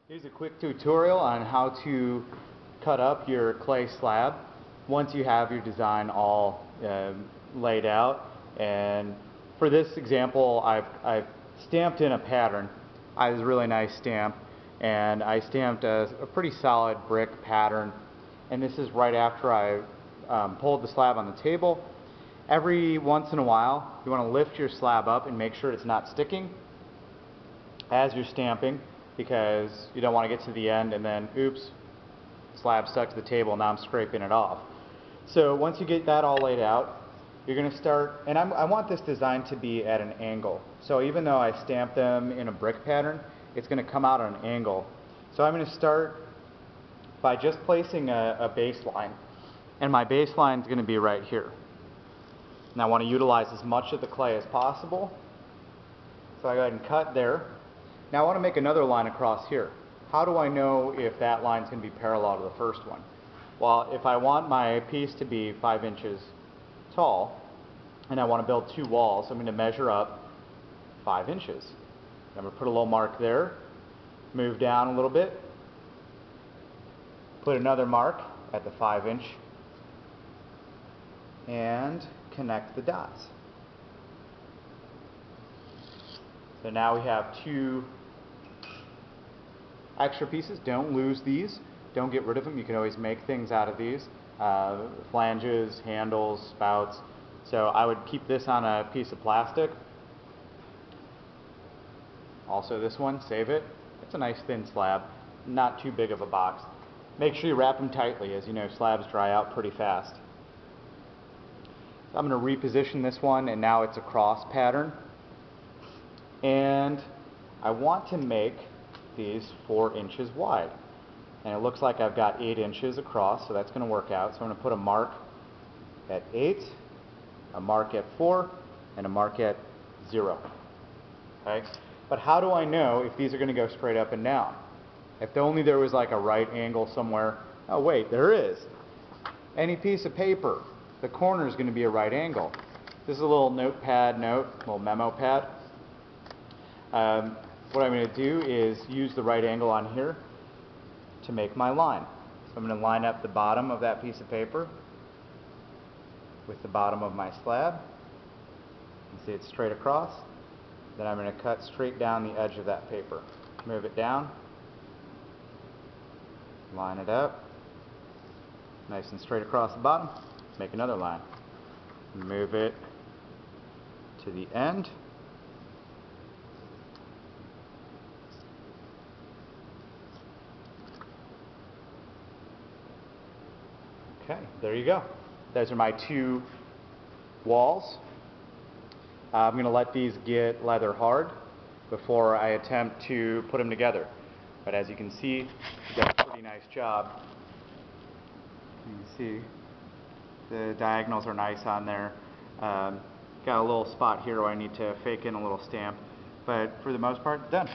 Here's a quick tutorial on how to cut up your clay slab once you have your design all laid out. And for this example, I've stamped in a pattern. I have a really nice stamp, and I stamped a pretty solid brick pattern. And this is right after I pulled the slab on the table. Every once in a while, you want to lift your slab up and make sure it's not sticking as you're stamping, because you don't want to get to the end and then, oops, slab stuck to the table, now I'm scraping it off. So once you get that all laid out, you're going to start, and I want this design to be at an angle. So even though I stamped them in a brick pattern, it's going to come out at an angle. So I'm going to start by just placing a baseline, and my baseline is going to be right here. And I want to utilize as much of the clay as possible. So I go ahead and cut there. Now I want to make another line across here. How do I know if that line is going to be parallel to the first one? Well, if I want my piece to be 5 inches tall, and I want to build 2 walls, I'm going to measure up 5 inches. I'm going to put a little mark there, move down a little bit, put another mark at the 5-inch, and connect the dots. So now we have 2 extra pieces. Don't lose these. Don't get rid of them. You can always make things out of these. Flanges, handles, spouts. So I would keep this on a piece of plastic. Also this one, save it. It's a nice thin slab. Not too big of a box. Make sure you wrap them tightly. As you know, slabs dry out pretty fast. So I'm going to reposition this one, and now it's a cross pattern. And I want to make these 4 inches wide. And it looks like I've got 8 inches across, so that's going to work out. So I'm going to put a mark at 8, a mark at 4, and a mark at 0. Okay? But how do I know if these are going to go straight up and down? If only there was like a right angle somewhere. Oh wait, there is. Any piece of paper, the corner is going to be a right angle. This is a little notepad note, little memo pad. What I'm going to do is use the right angle on here to make my line. So I'm going to line up the bottom of that piece of paper with the bottom of my slab. You can see it's straight across. Then I'm going to cut straight down the edge of that paper. Move it down. Line it up. Nice and straight across the bottom. Make another line. Move it to the end. Okay, there you go. Those are my 2 walls. I'm going to let these get leather hard before I attempt to put them together. But as you can see, we've done a pretty nice job. You can see the diagonals are nice on there. Got a little spot here where I need to fake in a little stamp, but for the most part, done.